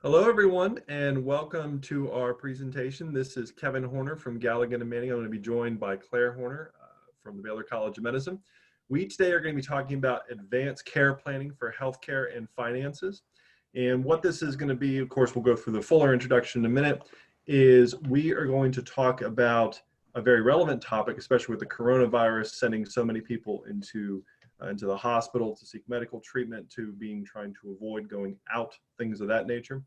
Hello, everyone, and welcome to our presentation. This is Kevin Horner from Galligan and Manning. I'm going to be joined by Claire Horner from the Baylor College of Medicine. We today are going to be talking about advanced care planning for healthcare and finances. And what this is going to be, of course, we'll go through the fuller introduction in a minute, is we are going to talk about a very relevant topic, especially with the coronavirus sending so many people into the hospital to seek medical treatment, to trying to avoid going out, things of that nature,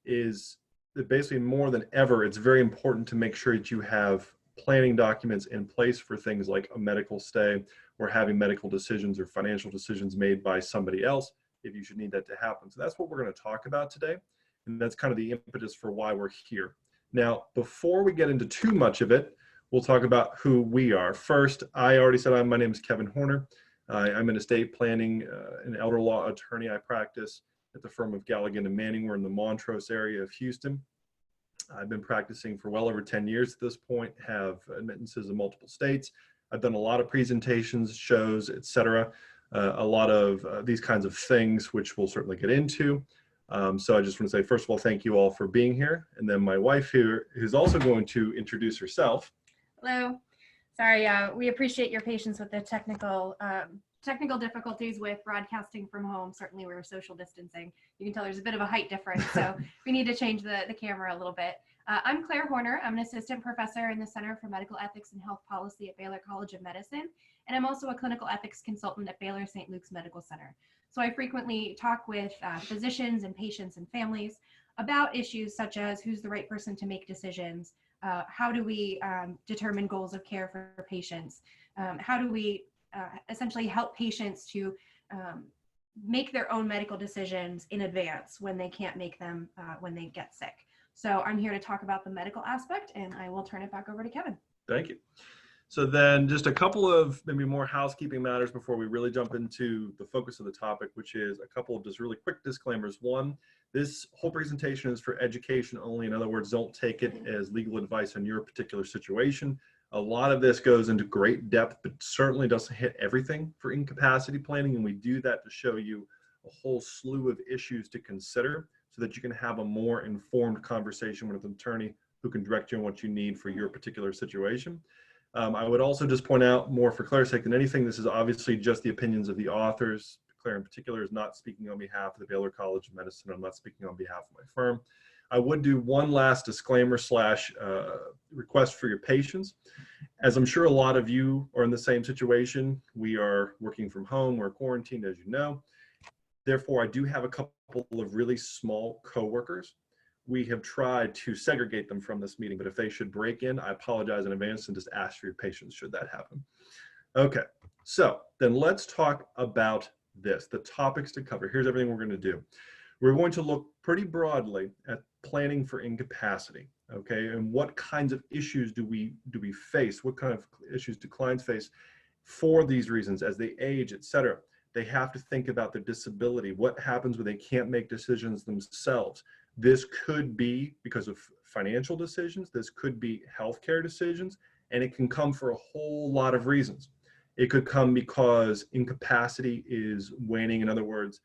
is that basically more than ever, it's very important to make sure that you have planning documents in place for things like a medical stay or having medical decisions or financial decisions made by somebody else if you should need that to happen. So that's what we're going to talk about today. And that's kind of the impetus for why we're here. Now, before we get into too much of it, we'll talk about who we are. First, I already said my name is Kevin Horner. I'm an estate planning and elder law attorney. I practice at the firm of Galligan and Manning. We're in the Montrose area of Houston. I've been practicing for well over 10 years at this point, have admittances in multiple states. I've done a lot of presentations, shows, etc. A lot of these kinds of things, which we'll certainly get into. So I just want to say, first of all, thank you all for being here. And then my wife here, who's also going to introduce herself. Hello. Sorry, we appreciate your patience with the technical difficulties with broadcasting from home. Certainly we're social distancing. You can tell there's a bit of a height difference, so we need to change the camera a little bit. I'm Claire Horner. I'm an assistant professor in the Center for Medical Ethics and Health Policy at Baylor College of Medicine, and I'm also a clinical ethics consultant at Baylor St. Luke's Medical Center. So I frequently talk with physicians and patients and families about issues such as who's the right person to make decisions, how do we determine goals of care for patients, how do we essentially help patients to make their own medical decisions in advance when they can't make them when they get sick. So I'm here to talk about the medical aspect, and I will turn it back over to Kevin. Thank you. So then just a couple of maybe more housekeeping matters before we really jump into the focus of the topic, which is a couple of just really quick disclaimers. One, this whole presentation is for education only. In other words, don't take it as legal advice on your particular situation. A lot of this goes into great depth, but certainly doesn't hit everything for incapacity planning. And we do that to show you a whole slew of issues to consider so that you can have a more informed conversation with an attorney who can direct you on what you need for your particular situation. I would also just point out, more for Claire's sake than anything, this is obviously just the opinions of the authors. Claire in particular is not speaking on behalf of the Baylor College of Medicine. I'm not speaking on behalf of my firm. I would do one last disclaimer / request for your patience. As I'm sure a lot of you are in the same situation, we are working from home, we're quarantined, as you know. Therefore, I do have a couple of really small coworkers. We have tried to segregate them from this meeting, but if they should break in, I apologize in advance and just ask for your patience should that happen. Okay, so then let's talk about this, the topics to cover. Here's everything we're going to do. We're going to look pretty broadly at planning for incapacity, okay? And what kinds of issues do we face? What kind of issues do clients face for these reasons as they age, et cetera? They have to think about their disability. What happens when they can't make decisions themselves? This could be because of financial decisions. This could be healthcare decisions, and it can come for a whole lot of reasons. It could come because incapacity is waning. In other words,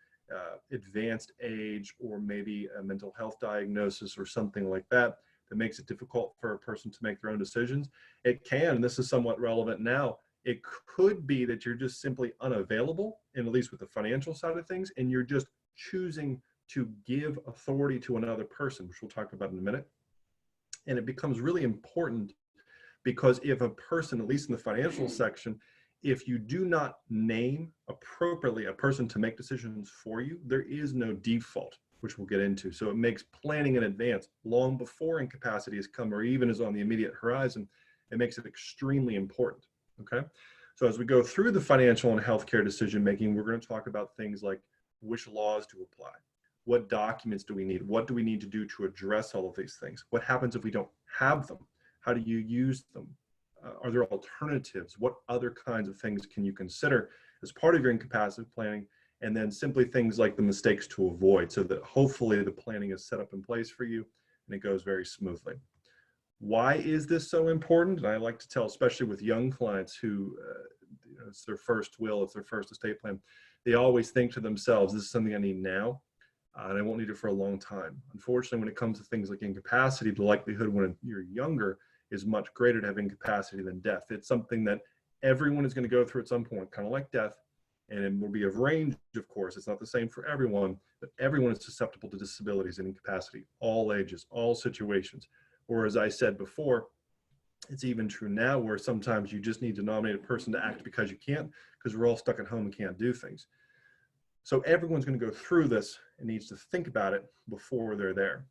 advanced age or maybe a mental health diagnosis or something like that that makes it difficult for a person to make their own decisions. It can, and this is somewhat relevant now, it could be that you're just simply unavailable, and at least with the financial side of things, and you're just choosing to give authority to another person, which we'll talk about in a minute. And it becomes really important because if a person, at least in the financial section, if you do not name appropriately a person to make decisions for you, there is no default, which we'll get into. So it makes planning in advance, long before incapacity has come or even is on the immediate horizon, it makes it extremely important, okay? So as we go through the financial and healthcare decision-making, we're going to talk about things like which laws to apply, what documents do we need, what do we need to do to address all of these things, what happens if we don't have them, how do you use them, are there alternatives, what other kinds of things can you consider as part of your incapacity planning, and then simply things like the mistakes to avoid so that hopefully the planning is set up in place for you and it goes very smoothly. Why is this so important? And I like to tell, especially with young clients who, it's their first will, it's their first estate plan, they always think to themselves, this is something I need now. and I won't need it for a long time. Unfortunately, when it comes to things like incapacity, the likelihood when you're younger is much greater to have incapacity than death. It's something that everyone is going to go through at some point, kind of like death, and it will be of range, of course. It's not the same for everyone, but everyone is susceptible to disabilities and incapacity, all ages, all situations. Or as I said before, it's even true now where sometimes you just need to nominate a person to act because you can't, because we're all stuck at home and can't do things. So everyone's going to go through this and needs to think about it before they're there.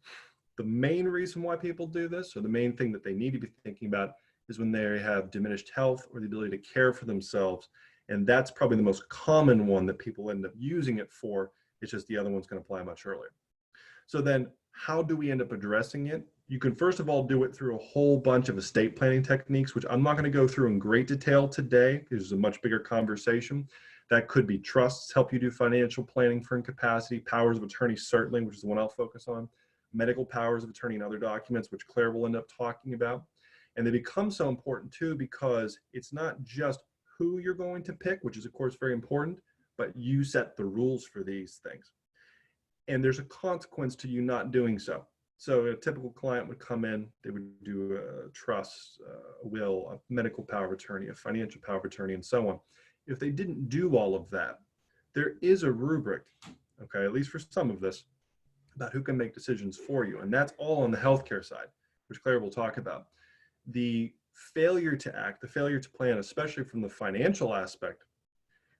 The main reason why people do this, or the main thing that they need to be thinking about, is when they have diminished health or the ability to care for themselves. And that's probably the most common one that people end up using it for. It's just the other one's going to apply much earlier. So then how do we end up addressing it? You can first of all do it through a whole bunch of estate planning techniques, which I'm not going to go through in great detail today, because it's a much bigger conversation. That could be trusts help you do financial planning for incapacity, powers of attorney certainly, which is the one I'll focus on, medical powers of attorney and other documents, which Claire will end up talking about. And they become so important too, because it's not just who you're going to pick, which is of course very important, but you set the rules for these things. And there's a consequence to you not doing so. So a typical client would come in, they would do a trust, a will, a medical power of attorney, a financial power of attorney, and so on. If they didn't do all of that, there is a rubric, okay, at least for some of this, about who can make decisions for you. And that's all on the healthcare side, which Claire will talk about. The failure to act, the failure to plan, especially from the financial aspect,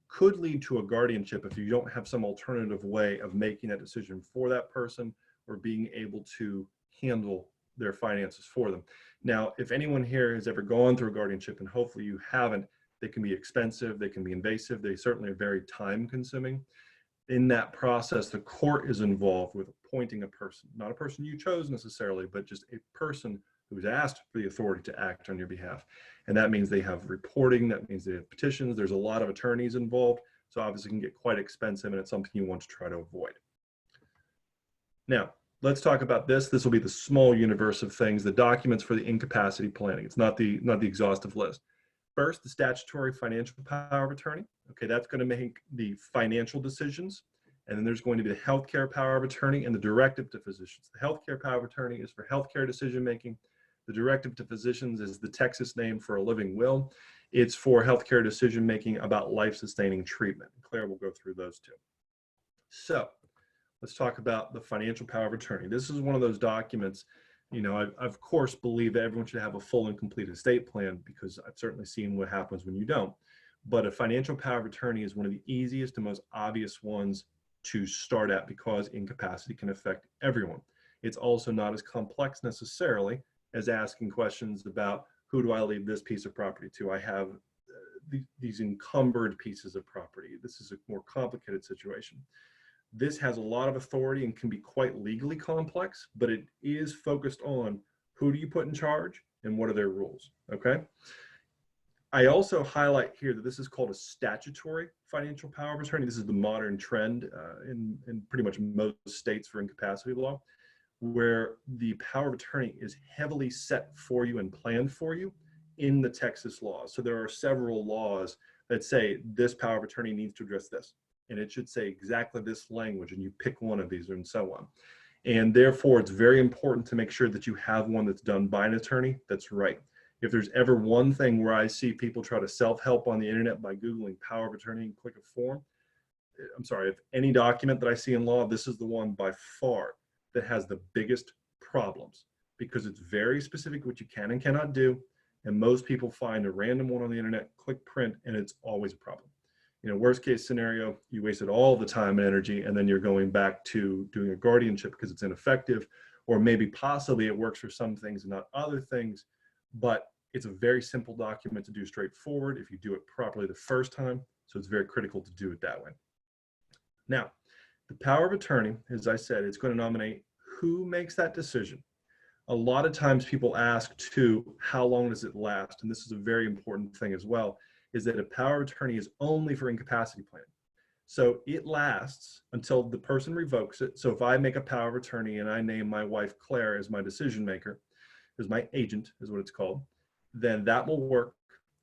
could lead to a guardianship if you don't have some alternative way of making that decision for that person or being able to handle their finances for them. Now, if anyone here has ever gone through a guardianship, and hopefully you haven't, they can be expensive, they can be invasive, they certainly are very time consuming. In that process, the court is involved with appointing a person, not a person you chose necessarily, but just a person who's asked for the authority to act on your behalf. And that means they have reporting, that means they have petitions, there's a lot of attorneys involved, so obviously it can get quite expensive and it's something you want to try to avoid. Now, let's talk about this. This will be the small universe of things, the documents for the incapacity planning. It's not the exhaustive list. First, the statutory financial power of attorney. Okay, that's going to make the financial decisions. And then there's going to be the healthcare power of attorney and the directive to physicians. The healthcare power of attorney is for healthcare decision making. The directive to physicians is the Texas name for a living will. It's for healthcare decision making about life-sustaining treatment. Claire will go through those two. So let's talk about the financial power of attorney. This is one of those documents, you know, I of course believe that everyone should have a full and complete estate plan, because I've certainly seen what happens when you don't. But a financial power of attorney is one of the easiest and most obvious ones to start at, because incapacity can affect everyone. It's also not as complex necessarily as asking questions about, who do I leave this piece of property to? I have these encumbered pieces of property. This is a more complicated situation. This has a lot of authority and can be quite legally complex, but it is focused on who do you put in charge and what are their rules, okay? I also highlight here that this is called a statutory financial power of attorney. This is the modern trend in pretty much most states for incapacity law, where the power of attorney is heavily set for you and planned for you in the Texas laws. So there are several laws that say this power of attorney needs to address this, and it should say exactly this language, and you pick one of these and so on. And therefore, it's very important to make sure that you have one that's done by an attorney that's right. If there's ever one thing where I see people try to self-help on the internet by Googling power of attorney and click a form, I'm sorry, if any document that I see in law, this is the one by far that has the biggest problems, because it's very specific what you can and cannot do. And most people find a random one on the internet, click print, and it's always a problem. You know, worst case scenario, you wasted all the time and energy, and then you're going back to doing a guardianship because it's ineffective, or maybe possibly it works for some things and not other things, but it's a very simple document to do straightforward if you do it properly the first time. So it's very critical to do it that way. Now, the power of attorney, as I said, it's going to nominate who makes that decision. A lot of times people ask too, how long does it last? And this is a very important thing as well, is that a power of attorney is only for incapacity planning. So it lasts until the person revokes it. So if I make a power of attorney and I name my wife Claire as my decision maker, as my agent is what it's called, then that will work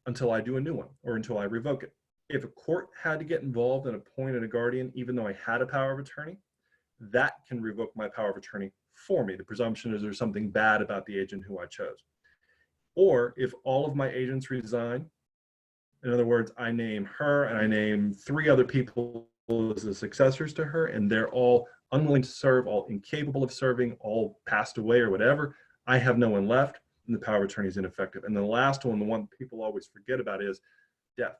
until I do a new one or until I revoke it. If a court had to get involved and appointed a guardian, even though I had a power of attorney, that can revoke my power of attorney for me. The presumption is there's something bad about the agent who I chose. Or if all of my agents resign, in other words, I name her and I name 3 other people as the successors to her, and they're all unwilling to serve, all incapable of serving, all passed away or whatever, I have no one left, and the power of attorney is ineffective. And the last one, the one people always forget about, is death.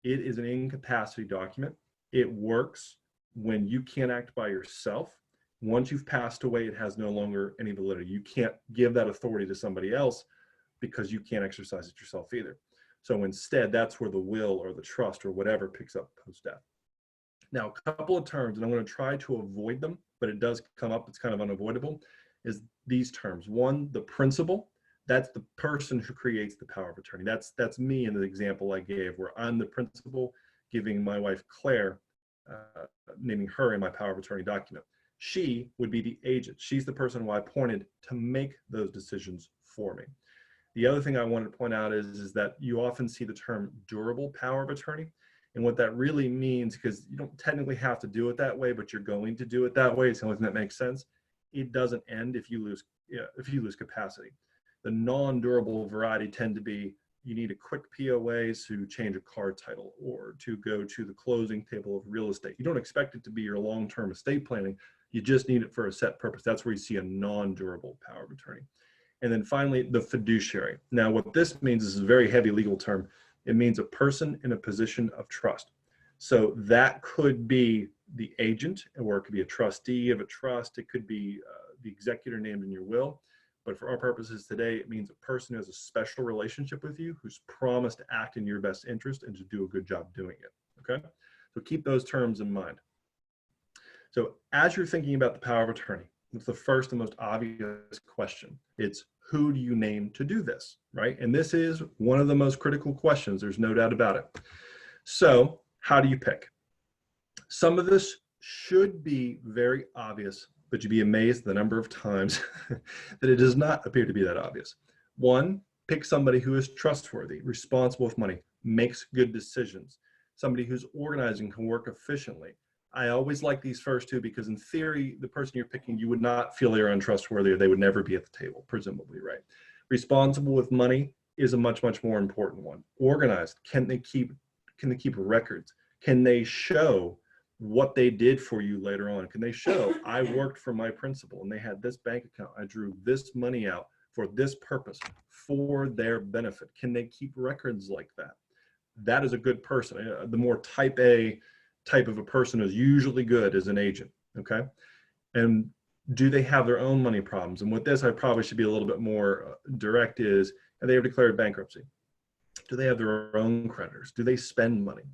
It is an incapacity document. It works when you can't act by yourself. Once you've passed away, it has no longer any validity. You can't give that authority to somebody else because you can't exercise it yourself either. So instead, that's where the will or the trust or whatever picks up post-death. Now, a couple of terms, and I'm going to try to avoid them, but it does come up, it's kind of unavoidable, is these terms. One, the principal. That's the person who creates the power of attorney. That's me in the example I gave, where I'm the principal giving my wife Claire, naming her in my power of attorney document. She would be the agent. She's the person who I appointed to make those decisions for me. The other thing I wanted to point out is that you often see the term durable power of attorney. And what that really means, because you don't technically have to do it that way, but you're going to do it that way, it's the only thing that makes sense. It doesn't end if you lose capacity. The non-durable variety tend to be, you need a quick POAs to change a car title or to go to the closing table of real estate. You don't expect it to be your long-term estate planning. You just need it for a set purpose. That's where you see a non-durable power of attorney. And then finally, the fiduciary. Now, what this means is a very heavy legal term. It means a person in a position of trust. So that could be the agent, or it could be a trustee of a trust. It could be the executor named in your will. But for our purposes today, it means a person who has a special relationship with you, who's promised to act in your best interest and to do a good job doing it. Okay? So keep those terms in mind. So as you're thinking about the power of attorney, it's the first and most obvious question. It's, who do you name to do this, right? And this is one of the most critical questions. There's no doubt about it. So how do you pick? Some of this should be very obvious, but you'd be amazed the number of times that it does not appear to be that obvious. One, pick somebody who is trustworthy, responsible with money, makes good decisions, somebody who's organized and can work efficiently. I always like these first two because in theory, the person you're picking, you would not feel they're untrustworthy or they would never be at the table, presumably, right? Responsible with money is a much, much more important one. Organized, can they keep records? Can they show what they did for you later on? Can they show, I worked for my principal and they had this bank account, I drew this money out for this purpose, for their benefit? Can they keep records like that? That is a good person. The more type A type of a person is usually good as an agent, okay? And do they have their own money problems? And with this, I probably should be a little bit more direct, is, have they ever declared bankruptcy? Do they have their own creditors? Do they spend money?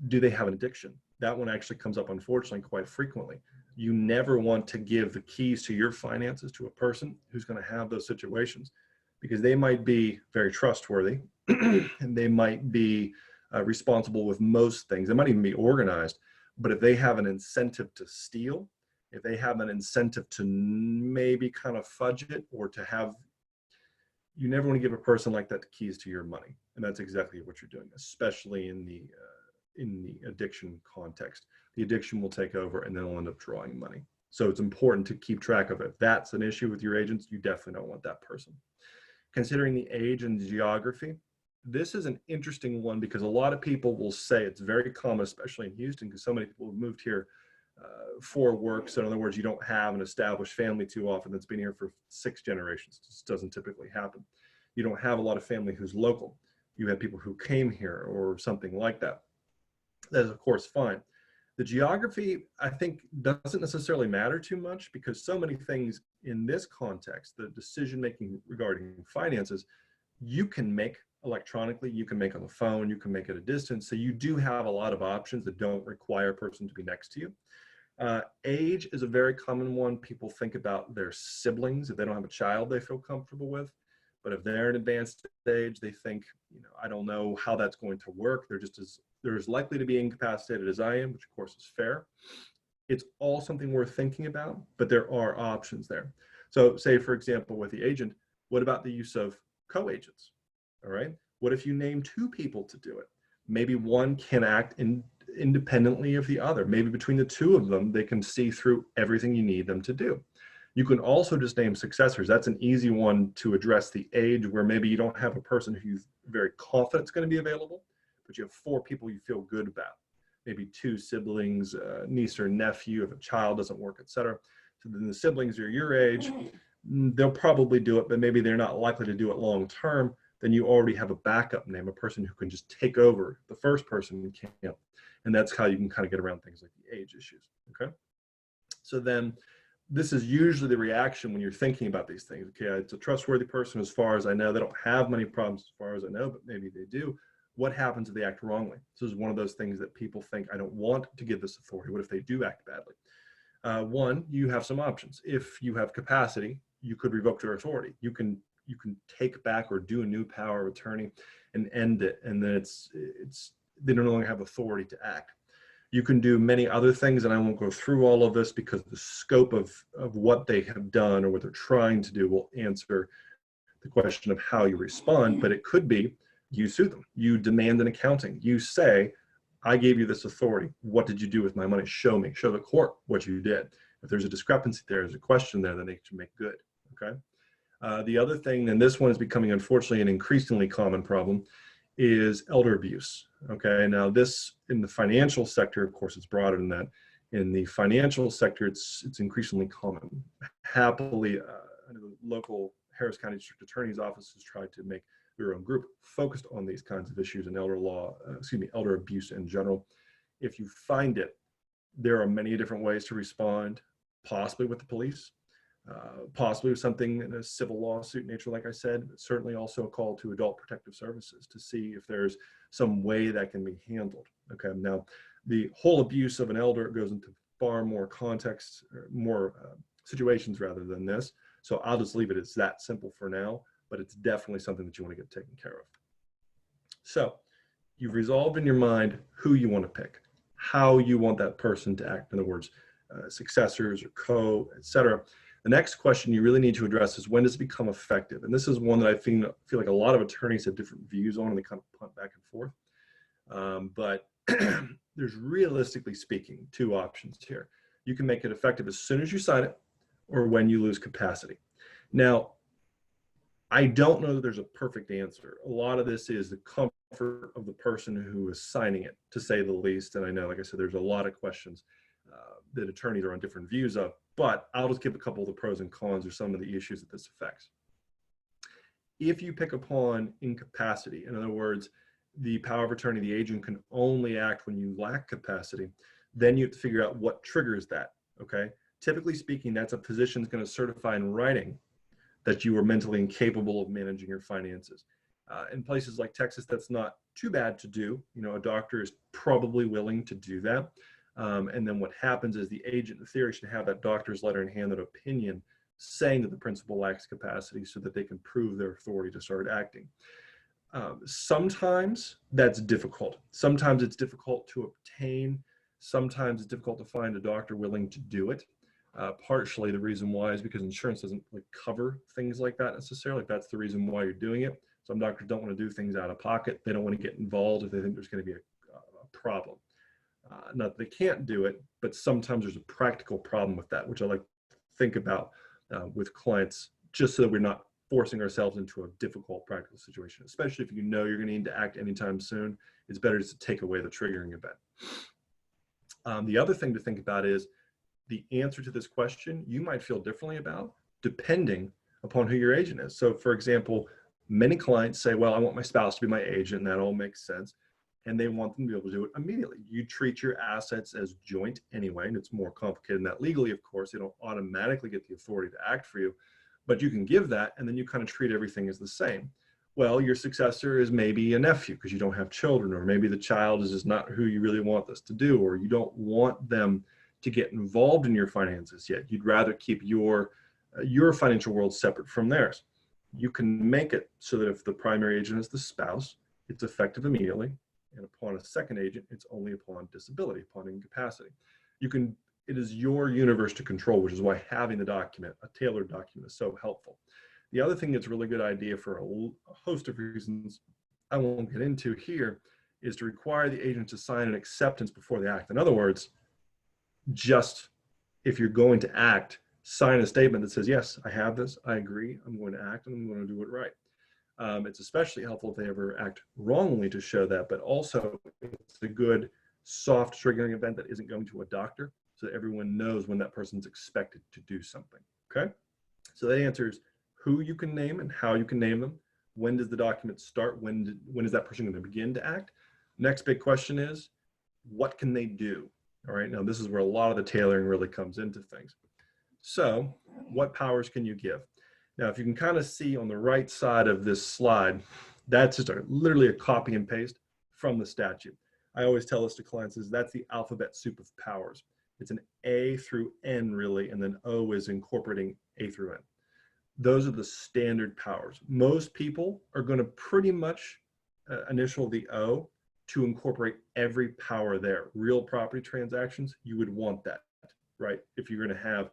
Do they have an addiction? That one actually comes up, unfortunately, quite frequently. You never want to give the keys to your finances to a person who's going to have those situations, because they might be very trustworthy and they might be responsible with most things. They might even be organized, but if they have an incentive to steal, if they have an incentive to maybe kind of fudge it, or to have, you never want to give a person like that the keys to your money. And that's exactly what you're doing, especially in the addiction context. The addiction will take over and then will end up drawing money. So it's important to keep track of it. If that's an issue with your agents, you definitely don't want that person. Considering the age and the geography, this is an interesting one because a lot of people will say, it's very common, especially in Houston, because so many people have moved here for work. So in other words, you don't have an established family too often that's been here for 6 generations. This doesn't typically happen. You don't have a lot of family who's local. You have people who came here or something like that. That is, of course, fine. The geography, I think, doesn't necessarily matter too much, because so many things in this context, the decision-making regarding finances, you can make electronically, you can make on the phone, you can make at a distance. So you do have a lot of options that don't require a person to be next to you. Age is a very common one. People think about their siblings. If they don't have a child they feel comfortable with, but if they're in advanced age, they think, I don't know how that's going to work. They're as likely to be incapacitated as I am, which of course is fair. It's all something worth thinking about, but there are options there. So say, for example, with the agent, what about the use of co-agents? All right. What if you name 2 people to do it? Maybe one can act independently of the other. Maybe between the two of them, they can see through everything you need them to do. You can also just name successors. That's an easy one to address the age, where maybe you don't have a person who you're very confident is going to be available, but you have 4 people you feel good about. Maybe 2 siblings, niece or nephew, if a child doesn't work, etc. So then the siblings are your age, they'll probably do it, but maybe they're not likely to do it long term. Then you already have a backup name, a person who can just take over the first person can't. And that's how you can kind of get around things like the age issues, okay? So then this is usually the reaction when you're thinking about these things. Okay, it's a trustworthy person as far as I know. They don't have many problems as far as I know, but maybe they do. What happens if they act wrongly? This is one of those things that people think, I don't want to give this authority. What if they do act badly? One, you have some options. If you have capacity, you could revoke their authority. You can take back or do a new power of attorney and end it, and then they no longer have authority to act. You can do many other things, and I won't go through all of this because the scope of what they have done or what they're trying to do will answer the question of how you respond. But it could be you sue them, you demand an accounting, you say, I gave you this authority, what did you do with my money? Show me, show the court what you did. If there's a discrepancy there's a question there, then they should make good, okay? The other thing, and this one is becoming unfortunately an increasingly common problem, is elder abuse. Okay, now this in the financial sector, of course, it's broader than that. In the financial sector, it's increasingly common. Happily, the local Harris County District Attorney's Office has tried to make their own group focused on these kinds of issues and elder abuse in general. If you find it, there are many different ways to respond, possibly with the police, possibly with something in a civil lawsuit nature, like I said, but certainly also a call to Adult Protective Services to see if there's some way that can be handled. Okay, now the whole abuse of an elder goes into far more context, or more situations rather than this. So I'll just leave it as that simple for now, but it's definitely something that you want to get taken care of. So you've resolved in your mind who you want to pick, how you want that person to act, in other words, successors or etc. The next question you really need to address is, when does it become effective? And this is one that I feel like a lot of attorneys have different views on, and they kind of punt back and forth. But there's, realistically speaking, 2 options here. You can make it effective as soon as you sign it or when you lose capacity. Now, I don't know that there's a perfect answer. A lot of this is the comfort of the person who is signing it, to say the least. And I know, like I said, there's a lot of questions that attorneys are on different views of, but I'll just give a couple of the pros and cons or some of the issues that this affects. If you pick upon incapacity, in other words, the power of attorney, the agent can only act when you lack capacity, then you have to figure out what triggers that, okay? Typically speaking, that's a physician's going to certify in writing that you are mentally incapable of managing your finances. In places like Texas, that's not too bad to do. You know, a doctor is probably willing to do that. And then what happens is the agent, in theory, should have that doctor's letter in hand, that opinion saying that the principal lacks capacity, so that they can prove their authority to start acting. Sometimes that's difficult. Sometimes it's difficult to obtain. Sometimes it's difficult to find a doctor willing to do it. Partially the reason why is because insurance doesn't cover things like that necessarily. That's the reason why you're doing it. Some doctors don't want to do things out of pocket. They don't want to get involved if they think there's going to be a problem. Not that they can't do it, but sometimes there's a practical problem with that, which I like to think about with clients, just so that we're not forcing ourselves into a difficult practical situation, especially if you know you're going to need to act anytime soon. It's better just to take away the triggering event. The other thing to think about is the answer to this question you might feel differently about depending upon who your agent is. So for example, many clients say, well, I want my spouse to be my agent, and that all makes sense. And they want them to be able to do it immediately. You treat your assets as joint anyway, and it's more complicated than that legally, of course. They don't automatically get the authority to act for you, but you can give that, and then you kind of treat everything as the same. Well, your successor is maybe a nephew because you don't have children, or maybe the child is just not who you really want this to do, or you don't want them to get involved in your finances yet. You'd rather keep your financial world separate from theirs. You can make it so that if the primary agent is the spouse, it's effective immediately. And upon a second agent, it's only upon disability, upon incapacity. It is your universe to control, which is why having the document, a tailored document, is so helpful. The other thing that's a really good idea for a host of reasons I won't get into here is to require the agent to sign an acceptance before they act. In other words, just if you're going to act, sign a statement that says, yes, I have this, I agree, I'm going to act, and I'm going to do it right. It's especially helpful if they ever act wrongly to show that, but also it's a good soft triggering event that isn't going to a doctor, so that everyone knows when that person's expected to do something, okay? So that answers who you can name and how you can name them. When does the document start? When is that person going to begin to act? Next big question is, what can they do? All right, now this is where a lot of the tailoring really comes into things. So what powers can you give? Now, if you can kind of see on the right side of this slide, that's just literally a copy and paste from the statute. I always tell this to clients is that's the alphabet soup of powers. It's an A through N really, and then O is incorporating A through N. Those are the standard powers. Most people are going to pretty much initial the O to incorporate every power there. Real property transactions, you would want that, right? If you're going to have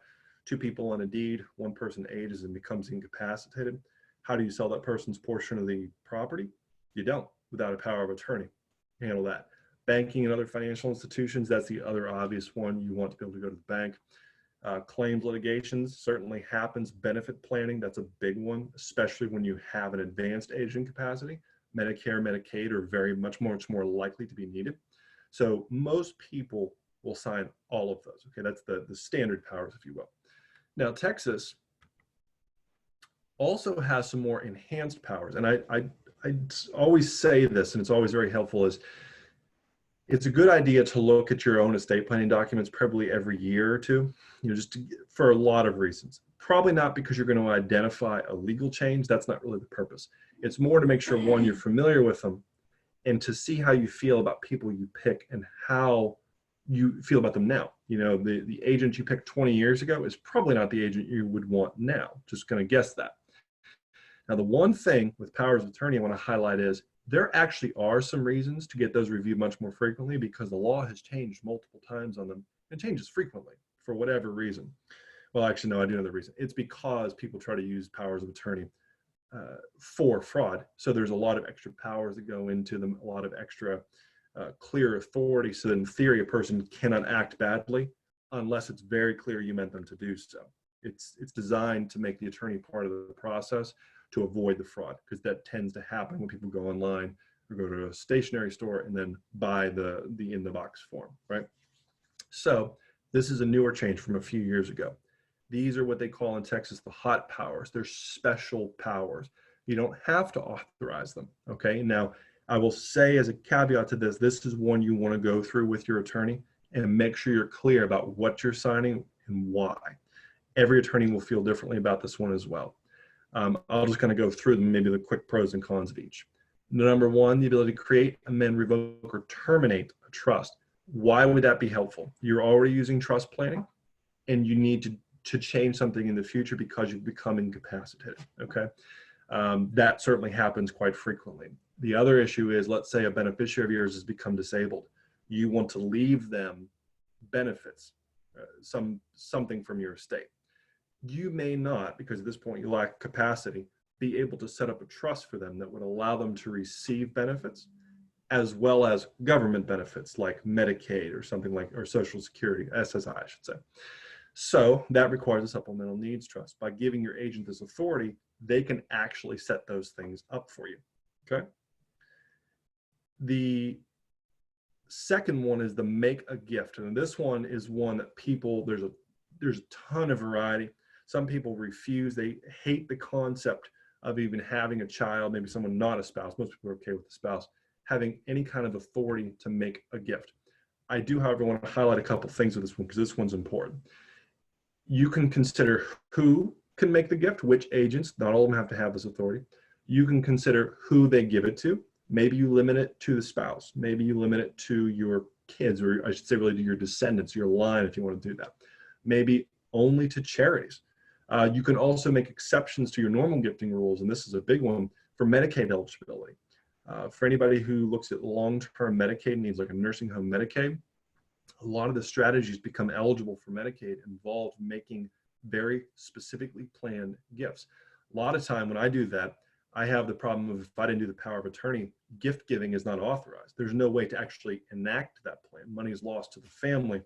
two people on a deed, one person ages and becomes incapacitated, how do you sell that person's portion of the property? You don't, without a power of attorney. Handle that. Banking and other financial institutions, that's the other obvious one. You want to be able to go to the bank. Claims litigations certainly happens. Benefit planning, that's a big one, especially when you have an advanced age incapacity. Medicare, Medicaid are much more likely to be needed. So most people will sign all of those. Okay, that's the standard powers, if you will. Now, Texas also has some more enhanced powers. And I always say this, and it's always very helpful, is it's a good idea to look at your own estate planning documents probably every year or two, just for a lot of reasons. Probably not because you're going to identify a legal change. That's not really the purpose. It's more to make sure, one, you're familiar with them, and to see how you feel about people you pick and how you feel about them now. The agent you picked 20 years ago is probably not the agent you would want now. Just going to guess that. Now, the one thing with powers of attorney I want to highlight is there actually are some reasons to get those reviewed much more frequently, because the law has changed multiple times on them and changes frequently for whatever reason. Well, actually, no, I do know the reason. It's because people try to use powers of attorney for fraud. So there's a lot of extra powers that go into them, a lot of extra clear authority. So that in theory, a person cannot act badly unless it's very clear you meant them to do so. It's designed to make the attorney part of the process to avoid the fraud, because that tends to happen when people go online or go to a stationery store and then buy the in the box form, right? So this is a newer change from a few years ago. These are what they call in Texas the hot powers. They're special powers. You don't have to authorize them, okay? Now, I will say as a caveat to this, this is one you want to go through with your attorney and make sure you're clear about what you're signing and why. Every attorney will feel differently about this one as well. I'll just kind of go through them, maybe the quick pros and cons of each. Number one, the ability to create, amend, revoke, or terminate a trust. Why would that be helpful? You're already using trust planning, and you need to change something in the future because you've become incapacitated, okay? That certainly happens quite frequently. The other issue is, let's say a beneficiary of yours has become disabled. You want to leave them benefits, something from your estate. You may not, because at this point you lack capacity, be able to set up a trust for them that would allow them to receive benefits as well as government benefits like Medicaid or something like, or Social Security, SSI, I should say. So that requires a supplemental needs trust. By giving your agent this authority, they can actually set those things up for you, okay? The second one is the make a gift. And this one is one that people, there's a ton of variety. Some people refuse, they hate the concept of even having a child, maybe someone not a spouse, most people are okay with the spouse, having any kind of authority to make a gift. I do, however, want to highlight a couple things with this one because this one's important. You can consider who can make the gift, which agents, not all of them have to have this authority. You can consider who they give it to. Maybe you limit it to the spouse. Maybe you limit it to your kids, or I should say really to your descendants, your line, if you want to do that. Maybe only to charities. You can also make exceptions to your normal gifting rules, and this is a big one, for Medicaid eligibility. For anybody who looks at long-term Medicaid needs, like a nursing home Medicaid, a lot of the strategies become eligible for Medicaid involve making very specifically planned gifts. A lot of time when I do that, I have the problem of if I didn't do the power of attorney, gift giving is not authorized. There's no way to actually enact that plan. Money is lost to the family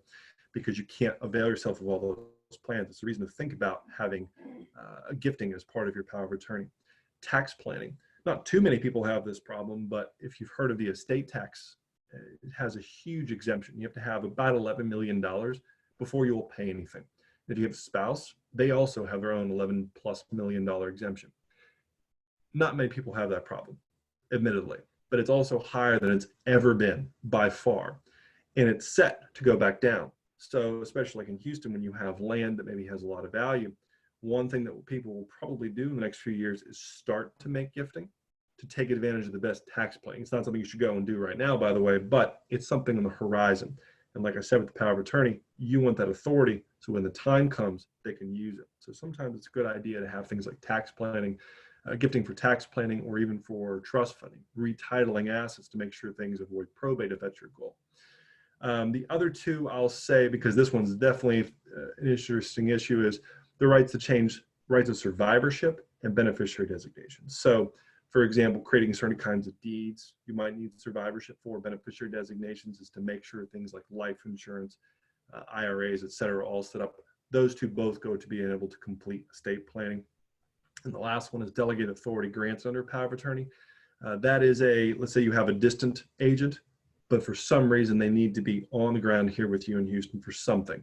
because you can't avail yourself of all those plans. It's a reason to think about having a gifting as part of your power of attorney. Tax planning. Not too many people have this problem, but if you've heard of the estate tax, it has a huge exemption. You have to have about $11 million before you will pay anything. If you have a spouse, they also have their own $11+ million exemption. Not many people have that problem, admittedly, but it's also higher than it's ever been by far. And it's set to go back down. So especially like in Houston, when you have land that maybe has a lot of value, one thing that people will probably do in the next few years is start to make gifting to take advantage of the best tax planning. It's not something you should go and do right now, by the way, but it's something on the horizon. And like I said, with the power of attorney, you want that authority so when the time comes, they can use it. So sometimes it's a good idea to have things like tax planning, gifting for tax planning, or even for trust funding, retitling assets to make sure things avoid probate if that's your goal. The other two I'll say, because this one's definitely an interesting issue, is the rights of survivorship and beneficiary designations. So for example, creating certain kinds of deeds you might need survivorship for. Beneficiary designations is to make sure things like life insurance, IRAs, et cetera, are all set up. Those two both go to being able to complete estate planning. And the last one is delegated authority grants under power of attorney. That is let's say you have a distant agent, but for some reason they need to be on the ground here with you in Houston for something.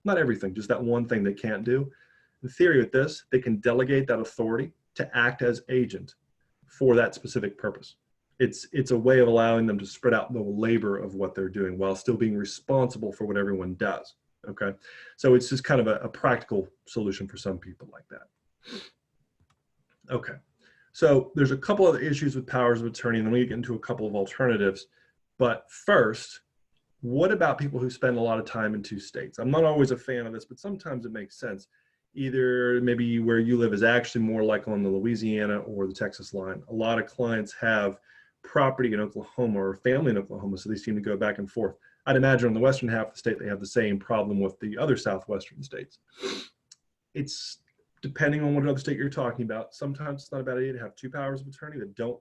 Not everything, just that one thing they can't do. In theory with this, they can delegate that authority to act as agent for that specific purpose. It's a way of allowing them to spread out the labor of what they're doing while still being responsible for what everyone does. Okay, so it's just kind of a practical solution for some people like that. Okay, so there's a couple other issues with powers of attorney, and then we get into a couple of alternatives. But first, what about people who spend a lot of time in two states? I'm not always a fan of this, but sometimes it makes sense. Either maybe where you live is actually more like on the Louisiana or the Texas line. A lot of clients have property in Oklahoma or family in Oklahoma, so they seem to go back and forth. I'd imagine on the western half of the state, they have the same problem with the other southwestern states. It's depending on what other state you're talking about. Sometimes it's not a bad idea to have two powers of attorney that don't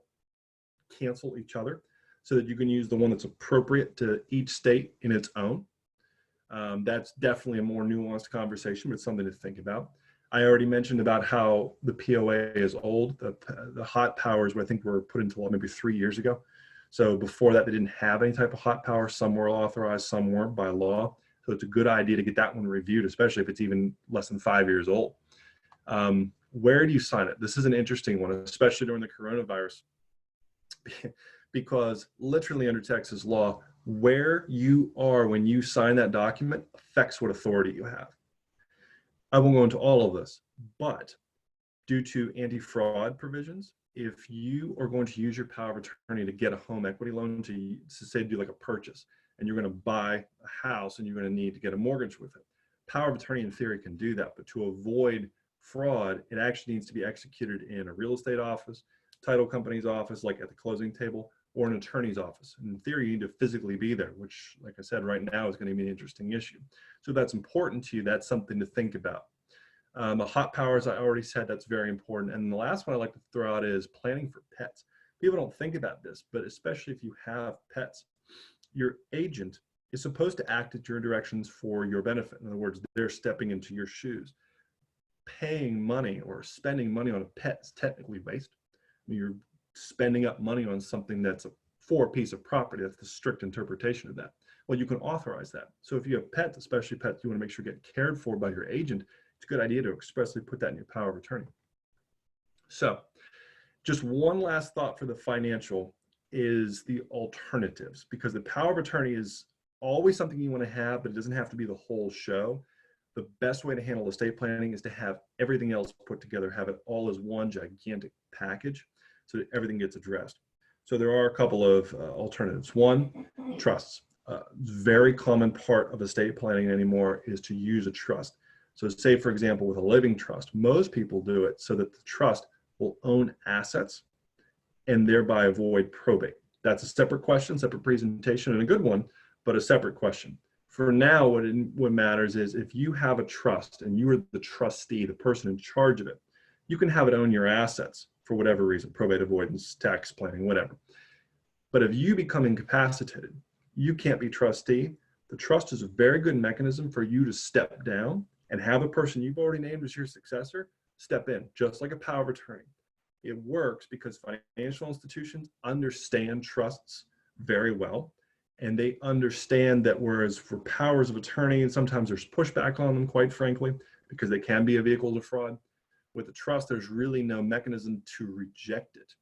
cancel each other so that you can use the one that's appropriate to each state in its own. That's definitely a more nuanced conversation, but it's something to think about. I already mentioned about how the POA is old. The hot powers, I think, were put into law maybe 3 years ago. So before that, they didn't have any type of hot power. Some were authorized, some weren't by law. So it's a good idea to get that one reviewed, especially if it's even less than 5 years old. Where do you sign it? This is an interesting one, especially during the coronavirus, because literally under Texas law, where you are when you sign that document affects what authority you have. I won't go into all of this, but due to anti-fraud provisions, if you are going to use your power of attorney to get a home equity loan to say do like a purchase, and you're going to buy a house and you're going to need to get a mortgage with it, power of attorney in theory can do that, but to avoid fraud, it actually needs to be executed in a real estate office, title company's office, like at the closing table, or an attorney's office. And in theory, you need to physically be there, which, like I said, right now is going to be an interesting issue. So if that's important to you, that's something to think about. The hot powers, I already said, that's very important. And the last one I like to throw out is planning for pets. People don't think about this, but especially if you have pets, your agent is supposed to act at your directions for your benefit. In other words, they're stepping into your shoes. Paying money or spending money on a pet is technically waste. I mean, you're spending up money on something that's for a piece of property. That's the strict interpretation of that. Well, you can authorize that. So if you have pets, especially pets you want to make sure get cared for by your agent, it's a good idea to expressly put that in your power of attorney. So just one last thought for the financial is the alternatives, because the power of attorney is always something you want to have, but it doesn't have to be the whole show. The best way to handle estate planning is to have everything else put together, have it all as one gigantic package so that everything gets addressed. So there are a couple of alternatives. One, trusts. Very common part of estate planning anymore is to use a trust. So say, for example, with a living trust, most people do it so that the trust will own assets and thereby avoid probate. That's a separate question, separate presentation, and a good one, but a separate question. For now, what matters is if you have a trust and you are the trustee, the person in charge of it, you can have it own your assets for whatever reason, probate avoidance, tax planning, whatever. But if you become incapacitated, you can't be trustee. The trust is a very good mechanism for you to step down and have a person you've already named as your successor step in, just like a power of attorney. It works because financial institutions understand trusts very well, and they understand that whereas for powers of attorney, and sometimes there's pushback on them, quite frankly, because they can be a vehicle to fraud. With a trust, there's really no mechanism to reject it.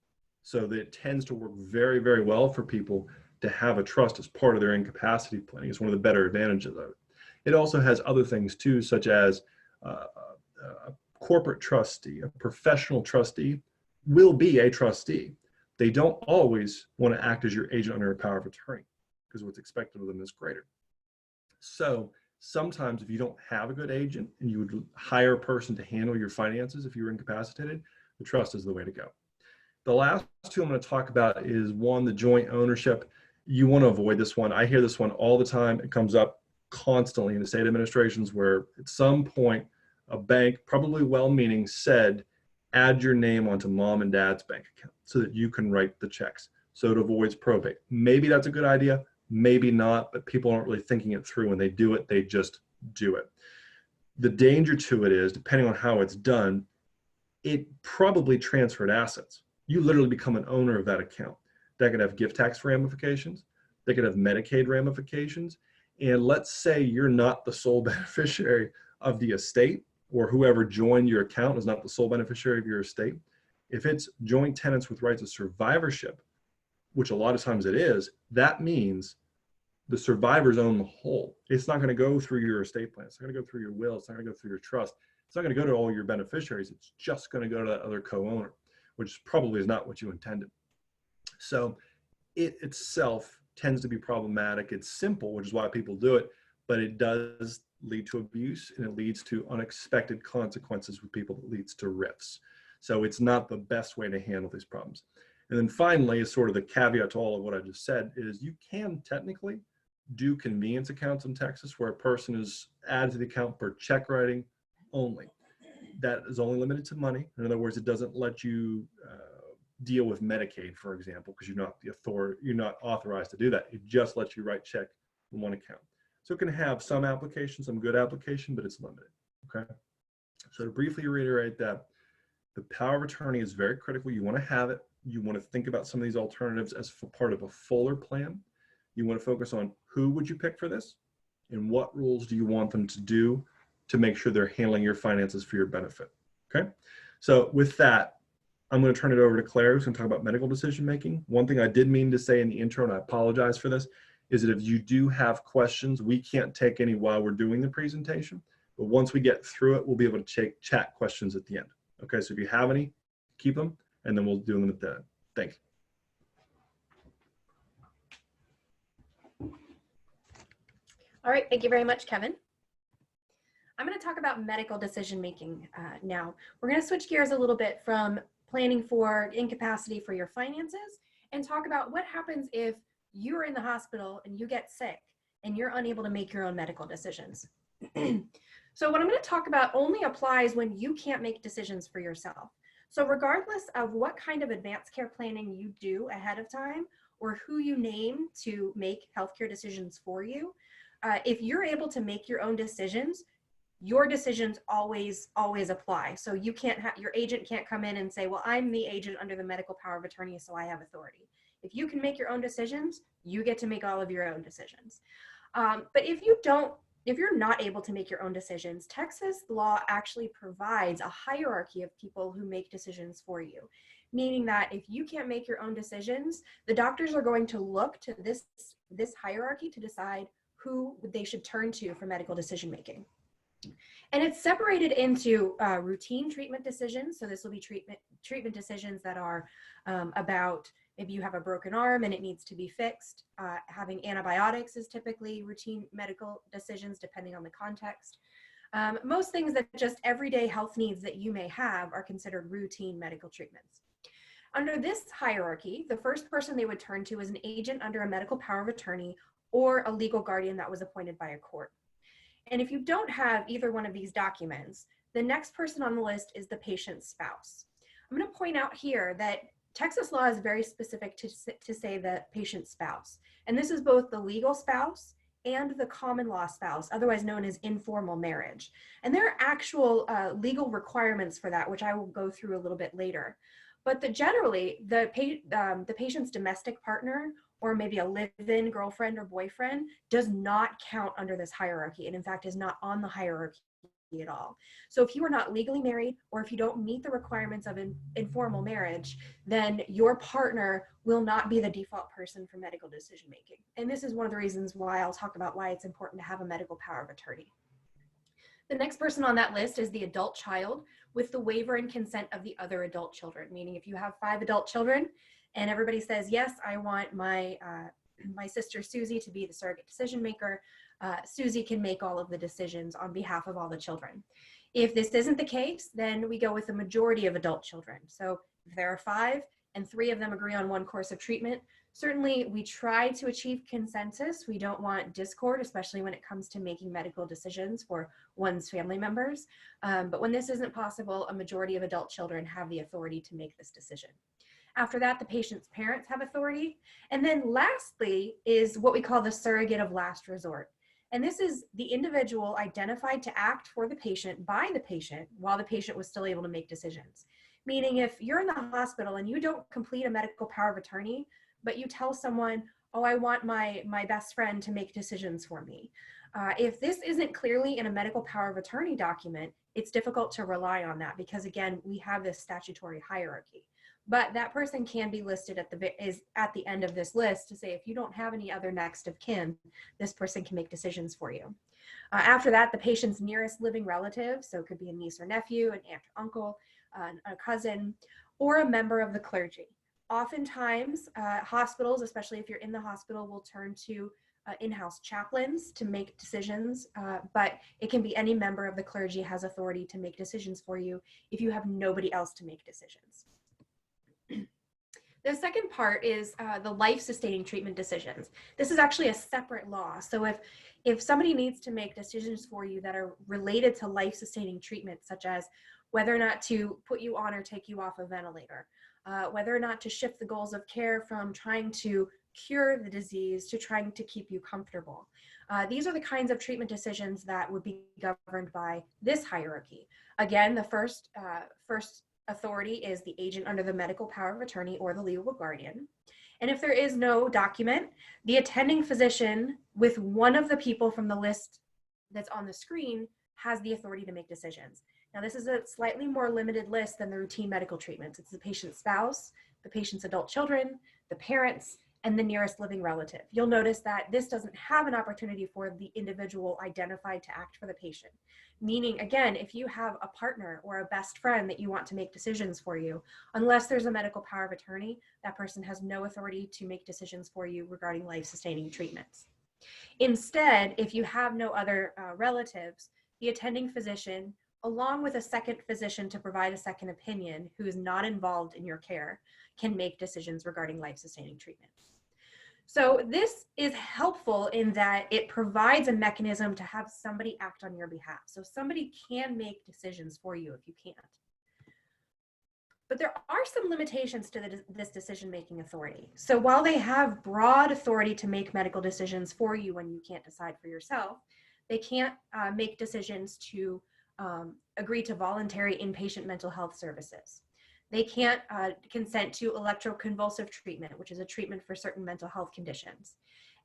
So that it tends to work very, very well for people to have a trust as part of their incapacity planning. It's one of the better advantages of it. It also has other things too, such as a corporate trustee, a professional trustee will be a trustee. They don't always want to act as your agent under a power of attorney because what's expected of them is greater. So sometimes if you don't have a good agent and you would hire a person to handle your finances if you were incapacitated, the trust is the way to go. The last two I'm going to talk about is one, the joint ownership. You want to avoid this one. I hear this one all the time. It comes up constantly in the state administrations where at some point a bank, probably well-meaning, said, add your name onto mom and dad's bank account so that you can write the checks. So it avoids probate. Maybe that's a good idea, maybe not, but people aren't really thinking it through. When they do it, they just do it. The danger to it is, depending on how it's done, it probably transferred assets. You literally become an owner of that account. That could have gift tax ramifications. They could have Medicaid ramifications. And let's say you're not the sole beneficiary of the estate, or whoever joined your account is not the sole beneficiary of your estate. If it's joint tenants with rights of survivorship, which a lot of times it is, that means the survivors own the whole. It's not going to go through your estate plan. It's not going to go through your will. It's not going to go through your trust. It's not going to go to all your beneficiaries. It's just going to go to that other co-owner, which probably is not what you intended. So it itself tends to be problematic. It's simple, which is why people do it, but it does lead to abuse and it leads to unexpected consequences with people that leads to rifts. So it's not the best way to handle these problems. And then finally, is sort of the caveat to all of what I just said, is you can technically do convenience accounts in Texas where a person is added to the account for check writing only. That is only limited to money. In other words, it doesn't let you deal with Medicaid, for example, because you're not authorized to do that. It just lets you write check in one account. So it can have some application, some good application, but it's limited, okay? So to briefly reiterate that, the power of attorney is very critical. You want to have it. You want to think about some of these alternatives as part of a fuller plan. You want to focus on who would you pick for this and what rules do you want them to do to make sure they're handling your finances for your benefit, okay? So with that, I'm going to turn it over to Claire, who's going to talk about medical decision-making. One thing I did mean to say in the intro, and I apologize for this, is that if you do have questions, we can't take any while we're doing the presentation, but once we get through it, we'll be able to chat questions at the end. Okay, so if you have any, keep them, and then we'll do them at the end. Thanks. All right, thank you very much, Kevin. I'm going to talk about medical decision-making now. We're going to switch gears a little bit from planning for incapacity for your finances and talk about what happens if you're in the hospital and you get sick and you're unable to make your own medical decisions. So what I'm going to talk about only applies when you can't make decisions for yourself. So regardless of what kind of advanced care planning you do ahead of time or who you name to make healthcare decisions for you, if you're able to make your own decisions, your decisions always apply. So you can't have, your agent can't come in and say, well, I'm the agent under the medical power of attorney, so I have authority. If you can make your own decisions, you get to make all of your own decisions. But if you're not able to make your own decisions, Texas law actually provides a hierarchy of people who make decisions for you. Meaning that if you can't make your own decisions, the doctors are going to look to this hierarchy to decide who they should turn to for medical decision making. And it's separated into routine treatment decisions. So this will be treatment decisions that are about maybe you have a broken arm and it needs to be fixed. Having antibiotics is typically routine medical decisions depending on the context. Most things that just everyday health needs that you may have are considered routine medical treatments. Under this hierarchy, the first person they would turn to is an agent under a medical power of attorney or a legal guardian that was appointed by a court. And if you don't have either one of these documents, the next person on the list is the patient's spouse. I'm going to point out here that Texas law is very specific to say the patient's spouse. And this is both the legal spouse and the common law spouse, otherwise known as informal marriage. And there are actual legal requirements for that, which I will go through a little bit later. But generally, the patient's domestic partner, or maybe a live-in girlfriend or boyfriend, does not count under this hierarchy, and in fact is not on the hierarchy at all. So if you are not legally married, or if you don't meet the requirements of informal marriage, then your partner will not be the default person for medical decision making. And this is one of the reasons why I'll talk about why it's important to have a medical power of attorney. The next person on that list is the adult child with the waiver and consent of the other adult children, meaning if you have 5 adult children and everybody says, yes, I want my sister Susie to be the surrogate decision maker, Susie can make all of the decisions on behalf of all the children. If this isn't the case, then we go with the majority of adult children. So if there are 5 and 3 of them agree on one course of treatment, certainly we try to achieve consensus. We don't want discord, especially when it comes to making medical decisions for one's family members. But when this isn't possible, a majority of adult children have the authority to make this decision. After that, the patient's parents have authority. And then lastly is what we call the surrogate of last resort. And this is the individual identified to act for the patient by the patient while the patient was still able to make decisions. Meaning if you're in the hospital and you don't complete a medical power of attorney, but you tell someone, oh, I want my best friend to make decisions for me. If this isn't clearly in a medical power of attorney document, it's difficult to rely on that because again, we have this statutory hierarchy. But that person can be listed at the end of this list to say, if you don't have any other next of kin, this person can make decisions for you. After that, the patient's nearest living relative, so it could be a niece or nephew, an aunt or uncle, a cousin, or a member of the clergy. Oftentimes, hospitals, especially if you're in the hospital, will turn to in-house chaplains to make decisions, but it can be any member of the clergy has authority to make decisions for you if you have nobody else to make decisions. The second part is the life-sustaining treatment decisions. This is actually a separate law. So if somebody needs to make decisions for you that are related to life-sustaining treatment, such as whether or not to put you on or take you off a ventilator, whether or not to shift the goals of care from trying to cure the disease to trying to keep you comfortable. These are the kinds of treatment decisions that would be governed by this hierarchy. Again, the first authority is the agent under the medical power of attorney or the legal guardian. And if there is no document, the attending physician with one of the people from the list that's on the screen has the authority to make decisions. Now, this is a slightly more limited list than the routine medical treatments. It's the patient's spouse, the patient's adult children, the parents, and the nearest living relative. You'll notice that this doesn't have an opportunity for the individual identified to act for the patient. Meaning, again, if you have a partner or a best friend that you want to make decisions for you, unless there's a medical power of attorney, that person has no authority to make decisions for you regarding life-sustaining treatments. Instead, if you have no other relatives, the attending physician, along with a second physician to provide a second opinion who is not involved in your care, can make decisions regarding life-sustaining treatment. So this is helpful in that it provides a mechanism to have somebody act on your behalf. So somebody can make decisions for you if you can't. But there are some limitations to this decision-making authority. So while they have broad authority to make medical decisions for you when you can't decide for yourself, they can't make decisions to agree to voluntary inpatient mental health services. They can't consent to electroconvulsive treatment, which is a treatment for certain mental health conditions.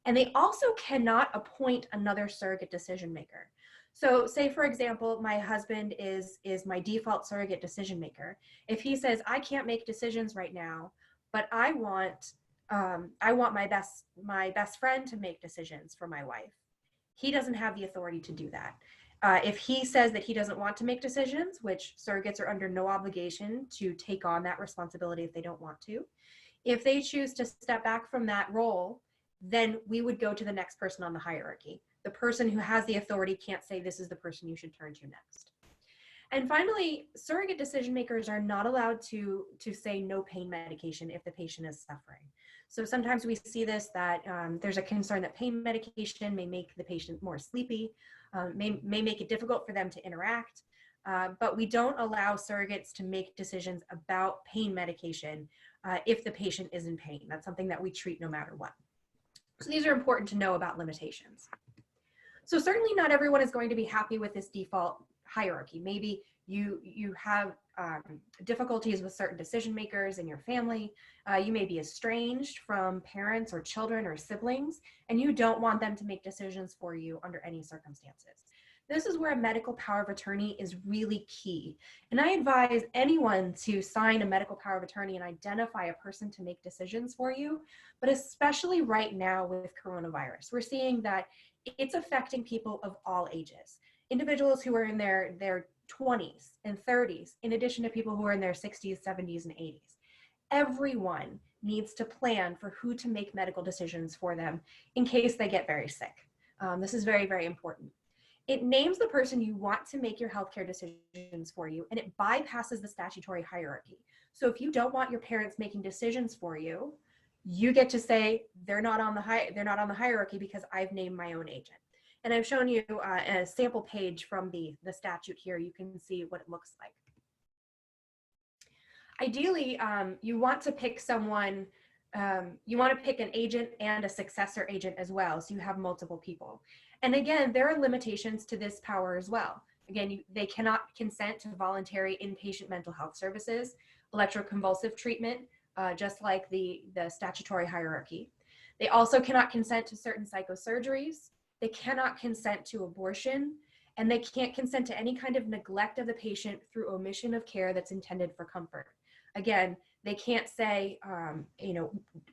And they also cannot appoint another surrogate decision maker. So say, for example, my husband is my default surrogate decision maker. If he says, I can't make decisions right now, but I want my best friend to make decisions for my wife, he doesn't have the authority to do that. If he says that he doesn't want to make decisions, which surrogates are under no obligation to take on that responsibility if they don't want to, if they choose to step back from that role, then we would go to the next person on the hierarchy. The person who has the authority can't say this is the person you should turn to next. And finally, surrogate decision makers are not allowed to say no pain medication if the patient is suffering. So sometimes we see this, that there's a concern that pain medication may make the patient more sleepy, may make it difficult for them to interact. but we don't allow surrogates to make decisions about pain medication if the patient is in pain. That's something that we treat no matter what. So these are important to know about limitations. So certainly not everyone is going to be happy with this default hierarchy. Maybe you have difficulties with certain decision makers in your family. You may be estranged from parents or children or siblings, and you don't want them to make decisions for you under any circumstances. This is where a medical power of attorney is really key. And I advise anyone to sign a medical power of attorney and identify a person to make decisions for you, but especially right now with coronavirus. We're seeing that it's affecting people of all ages. Individuals who are in their 20s and 30s, in addition to people who are in their 60s, 70s, and 80s. Everyone needs to plan for who to make medical decisions for them in case they get very sick. This is very, very important. It names the person you want to make your healthcare decisions for you, and it bypasses the statutory hierarchy. So if you don't want your parents making decisions for you, you get to say they're not on the hierarchy because I've named my own agent. And I've shown you a sample page from the statute here. You can see what it looks like. Ideally, you want to pick someone, you want to pick an agent and a successor agent as well, so you have multiple people. And again, there are limitations to this power as well. Again, they cannot consent to voluntary inpatient mental health services, electroconvulsive treatment, just like the statutory hierarchy. They also cannot consent to certain psychosurgeries. They cannot consent to abortion, and they can't consent to any kind of neglect of the patient through omission of care that's intended for comfort. Again, they can't say,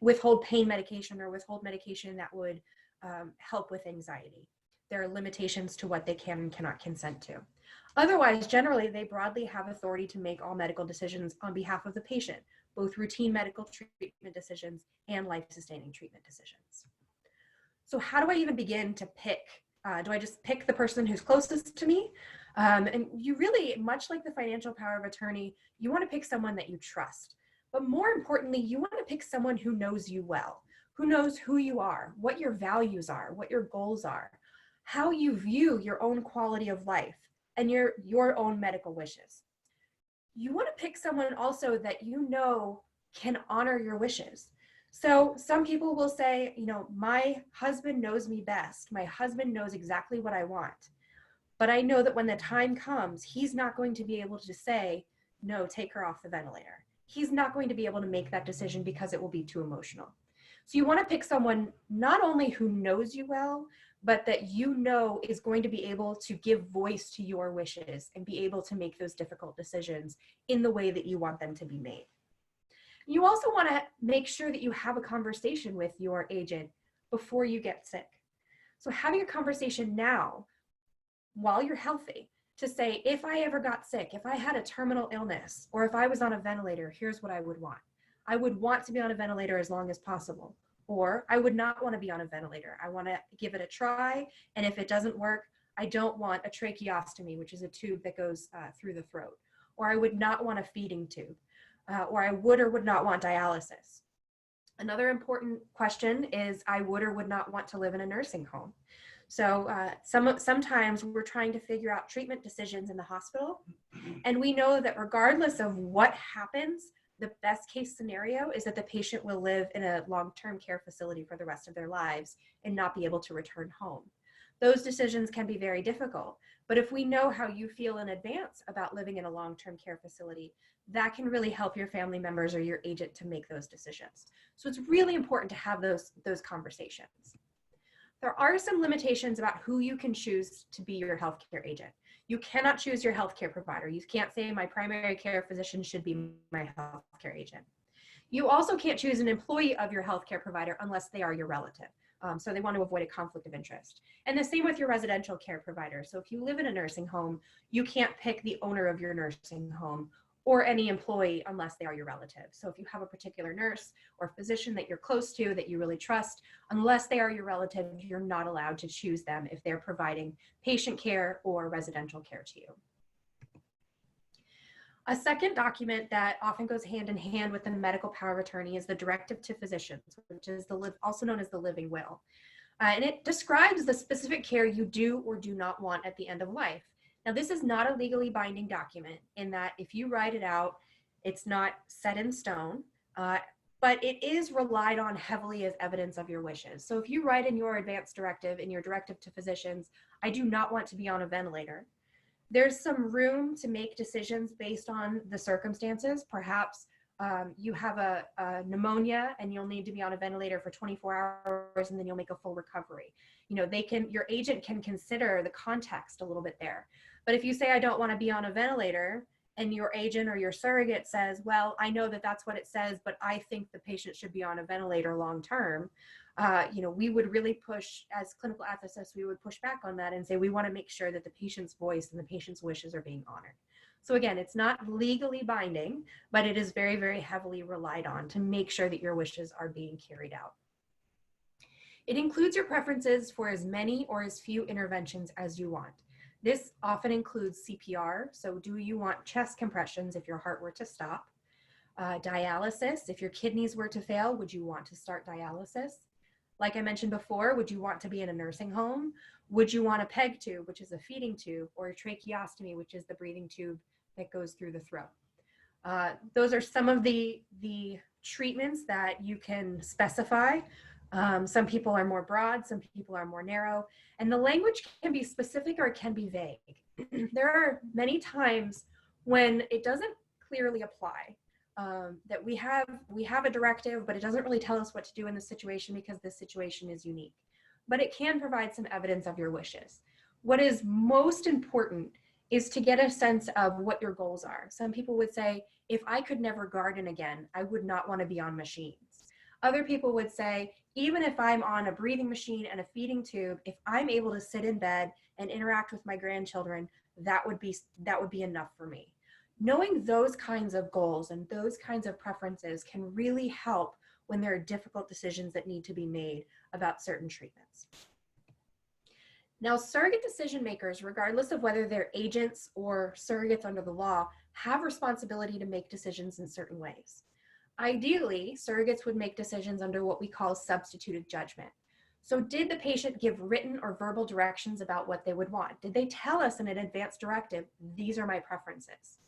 withhold pain medication or withhold medication that would help with anxiety. There are limitations to what they can and cannot consent to. Otherwise, generally, they broadly have authority to make all medical decisions on behalf of the patient, both routine medical treatment decisions and life-sustaining treatment decisions. So how do I even begin to pick? Do I just pick the person who's closest to me? And you really, much like the financial power of attorney, you want to pick someone that you trust. But more importantly, you want to pick someone who knows you well, who knows who you are, what your values are, what your goals are, how you view your own quality of life, and your own medical wishes. You want to pick someone also that you know can honor your wishes. So some people will say, my husband knows me best. My husband knows exactly what I want. But I know that when the time comes, he's not going to be able to say, no, take her off the ventilator. He's not going to be able to make that decision because it will be too emotional. So you want to pick someone not only who knows you well, but that you know is going to be able to give voice to your wishes and be able to make those difficult decisions in the way that you want them to be made. You also want to make sure that you have a conversation with your agent before you get sick. So having a conversation now while you're healthy to say, if I ever got sick, if I had a terminal illness, or if I was on a ventilator, here's what I would want. I would want to be on a ventilator as long as possible. Or I would not want to be on a ventilator. I want to give it a try. And if it doesn't work, I don't want a tracheostomy, which is a tube that goes through the throat. Or I would not want a feeding tube. Or I would or would not want dialysis. Another important question is I would or would not want to live in a nursing home. So sometimes we're trying to figure out treatment decisions in the hospital. And we know that regardless of what happens, the best case scenario is that the patient will live in a long-term care facility for the rest of their lives and not be able to return home. Those decisions can be very difficult, but if we know how you feel in advance about living in a long-term care facility, that can really help your family members or your agent to make those decisions. So it's really important to have those conversations. There are some limitations about who you can choose to be your healthcare agent. You cannot choose your healthcare provider. You can't say my primary care physician should be my healthcare agent. You also can't choose an employee of your healthcare provider unless they are your relative. So they want to avoid a conflict of interest. And the same with your residential care provider. So if you live in a nursing home, you can't pick the owner of your nursing home or any employee unless they are your relative. So if you have a particular nurse or physician that you're close to, that you really trust, unless they are your relative, you're not allowed to choose them if they're providing patient care or residential care to you. A second document that often goes hand in hand with the medical power of attorney is the Directive to Physicians, which is also known as the living will. And it describes the specific care you do or do not want at the end of life. Now, this is not a legally binding document in that if you write it out, it's not set in stone, but it is relied on heavily as evidence of your wishes. So if you write in your advance directive, in your directive to physicians, I do not want to be on a ventilator, there's some room to make decisions based on the circumstances. Perhaps you have a pneumonia and you'll need to be on a ventilator for 24 hours and then you'll make a full recovery. You know, your agent can consider the context a little bit there. But if you say, I don't want to be on a ventilator, and your agent or your surrogate says, well, I know that that's what it says, but I think the patient should be on a ventilator long term, you know, we would really push, as clinical ethicists, we would push back on that and say, we want to make sure that the patient's voice and the patient's wishes are being honored. So again, it's not legally binding, but it is very, very heavily relied on to make sure that your wishes are being carried out. It includes your preferences for as many or as few interventions as you want. This often includes CPR. So do you want chest compressions if your heart were to stop? Dialysis, if your kidneys were to fail, would you want to start dialysis? Like I mentioned before, would you want to be in a nursing home? Would you want a PEG tube, which is a feeding tube, or a tracheostomy, which is the breathing tube that goes through the throat? Those are some of the treatments that you can specify. Some people are more broad, some people are more narrow, and the language can be specific or it can be vague. There are many times when it doesn't clearly apply, that we have a directive, but it doesn't really tell us what to do in this situation because this situation is unique. But it can provide some evidence of your wishes. What is most important is to get a sense of what your goals are. Some people would say, if I could never garden again, I would not want to be on machines. Other people would say, even if I'm on a breathing machine and a feeding tube, if I'm able to sit in bed and interact with my grandchildren, that would be enough for me. Knowing those kinds of goals and those kinds of preferences can really help when there are difficult decisions that need to be made about certain treatments. Now, surrogate decision makers, regardless of whether they're agents or surrogates under the law, have responsibility to make decisions in certain ways. Ideally, surrogates would make decisions under what we call substituted judgment. So did the patient give written or verbal directions about what they would want? Did they tell us in an advance directive, these are my preferences?